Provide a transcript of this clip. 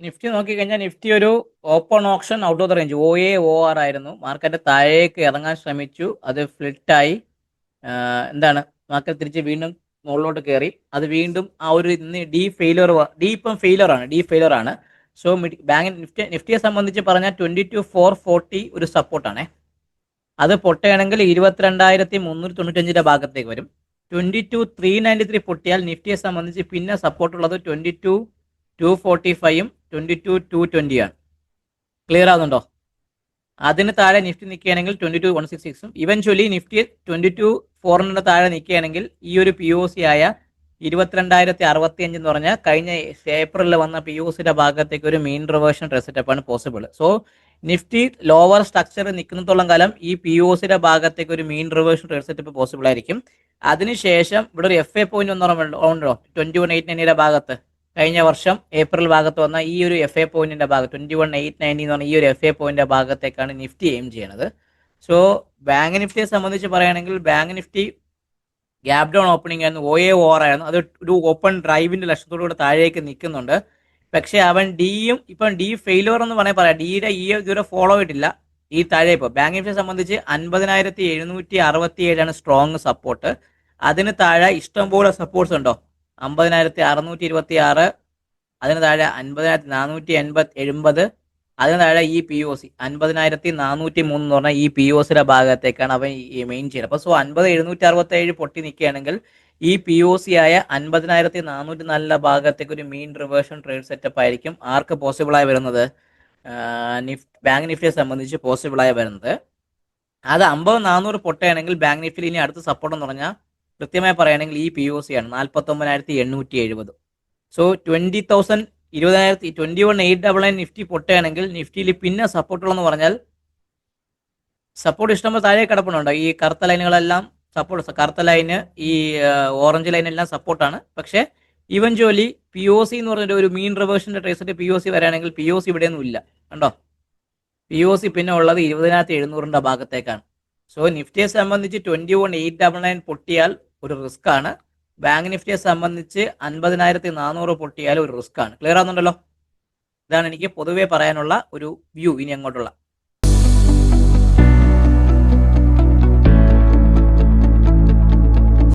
Nifty നോക്കിക്കഴിഞ്ഞാൽ Nifty ഒരു open option out of the range OA OR ആയിരുന്നു. Market താഴേക്ക് ഇറങ്ങാൻ ശ്രമിച്ചു, അത് ഫ്ലിറ്റായി. എന്താണ് മാർക്കറ്റ് തിരിച്ച് വീണ്ടും മുകളിലോട്ട് കയറി, അത് വീണ്ടും ആ ഒരു ഇന്ന് ഡി ഫെയിലർ ആണ്. സോ ബാങ്ക് നിഫ്റ്റിയെ സംബന്ധിച്ച് പറഞ്ഞാൽ 22,440 ഒരു സപ്പോർട്ടാണേ. അത് പൊട്ടുകയാണെങ്കിൽ 22,395 ഭാഗത്തേക്ക് വരും. 22,393 പൊട്ടിയാൽ നിഫ്റ്റിയെ സംബന്ധിച്ച് പിന്നെ സപ്പോർട്ടുള്ളത് 22,245 22,220 ക്ലിയർ ആകുന്നുണ്ടോ? അതിന് താഴെ നിഫ്റ്റി നിൽക്കുകയാണെങ്കിൽ 22,166. ഇവൻച്വലി നിഫ്റ്റി 22,400 താഴെ നിൽക്കുകയാണെങ്കിൽ ഈ ഒരു POC ആയ 22,065 എന്ന് പറഞ്ഞാൽ കഴിഞ്ഞ ഏപ്രിലിൽ വന്ന POCയുടെ ഭാഗത്തേക്ക് ഒരു മീൻ റിവേർഷൻ സെറ്റപ്പ് ആണ് possible. So Nifty lower structure നിൽക്കുന്നിടത്തോളം കാലം ഈ POCയുടെ ഭാഗത്തേക്ക് ഒരു മീൻ റിവേർഷൻ സെറ്റപ്പ് പോസിബിൾ ആയിരിക്കും. അതിനുശേഷം ഇവിടെ ഒരു FA പോയിന്റ് ഉണ്ടോ 21,890 ഭാഗത്ത്, കഴിഞ്ഞ വർഷം ഏപ്രിൽ ഭാഗത്ത് വന്ന ഈ ഒരു FA പോയിന്റിന്റെ ഭാഗത്ത് 21,890 എന്ന് പറഞ്ഞ ഈ ഒരു FA പോയിന്റിന്റെ ഭാഗത്തേക്കാണ് നിഫ്റ്റി എയിം ചെയ്യണത്. സോ ബാങ്ക് നിഫ്റ്റിയെ സംബന്ധിച്ച് പറയുകയാണെങ്കിൽ bank Nifty gap down opening ആയിരുന്നു, OA OR ആയിരുന്നു. അത് ഒരു ഓപ്പൺ ഡ്രൈവിന്റെ ലക്ഷത്തോടുകൂടെ താഴേക്ക് നിൽക്കുന്നുണ്ട്. പക്ഷെ അവൻ ഇപ്പം ഡി ഫെയിലുവർ എന്ന് പറയാം. ഡിയുടെ ഇതുവരെ ഫോളോ ആയിട്ടില്ല, ഈ താഴെ. ഇപ്പോൾ ബാങ്ക് നിഫ്റ്റിയെ സംബന്ധിച്ച് 50,767 സ്ട്രോങ് സപ്പോർട്ട്. അതിന് താഴെ ഇഷ്ടംപോലെ സപ്പോർട്ട്സ് ഉണ്ടോ, 50,626, അതിന് താഴെ 50,480, അതിന് താഴെ ഈ POC 50,403 എന്ന് പറഞ്ഞാൽ ഈ POCയുടെ ഭാഗത്തേക്കാണ് അവൻ മെയിൻ ചെയ്യുന്നത്. അപ്പോൾ 50,767 പൊട്ടി നിൽക്കുകയാണെങ്കിൽ ഈ POC ആയ 50,404 ഭാഗത്തേക്ക് ഒരു മീൻ റിവേർഷൻ ട്രേഡ് സെറ്റപ്പ് ആയിരിക്കും ആർക്ക് പോസിബിളായി വരുന്നത്, ബാങ്ക് നിഫ്റ്റിയെ സംബന്ധിച്ച് പോസിബിളായി വരുന്നത്. അത് 50,400 പൊട്ടുകയാണെങ്കിൽ ബാങ്ക് നിഫ്റ്റിയിൽ ഇനി അടുത്ത സപ്പോർട്ട് എന്ന് പറഞ്ഞാൽ കൃത്യമായി പറയുകയാണെങ്കിൽ ഈ POC ആണ് 49,870. സോ 21,899 നിഫ്റ്റി പൊട്ടുകയാണെങ്കിൽ നിഫ്റ്റിയിൽ പിന്നെ സപ്പോർട്ടുള്ളതെന്ന് പറഞ്ഞാൽ സപ്പോർട്ട് ഇഷ്ടംപോലെ താഴെ കിടപ്പുണ്ടോ. ഈ കറുത്ത ലൈനുകളെല്ലാം സപ്പോർട്ട്, കറുത്ത ലൈന് ഈ ഓറഞ്ച് ലൈനെല്ലാം സപ്പോർട്ടാണ്. പക്ഷേ ഇവൻച്വലി POC എന്ന് പറഞ്ഞൊരു ഒരു മീൻ റിവേർഷൻ്റെ ട്രേസിന്റെ POC വരികയാണെങ്കിൽ POC ഇവിടെയൊന്നും ഇല്ല കണ്ടോ. POC പിന്നെ ഉള്ളത് 20,700 ഭാഗത്തേക്കാണ്. സോ നിഫ്റ്റിയെ സംബന്ധിച്ച് 21,899 പൊട്ടിയാൽ ഒരു റിസ്ക് ആണ്. ബാങ്ക് നിഫ്റ്റിയെ സംബന്ധിച്ച് 50,400 പൊട്ടിയാൽ ഒരു റിസ്ക് ആണ്. ക്ലിയർ ആകുന്നുണ്ടല്ലോ? ഇതാണ് എനിക്ക് പൊതുവേ പറയാനുള്ള ഒരു വ്യൂ ഇനി അങ്ങോട്ടുള്ള.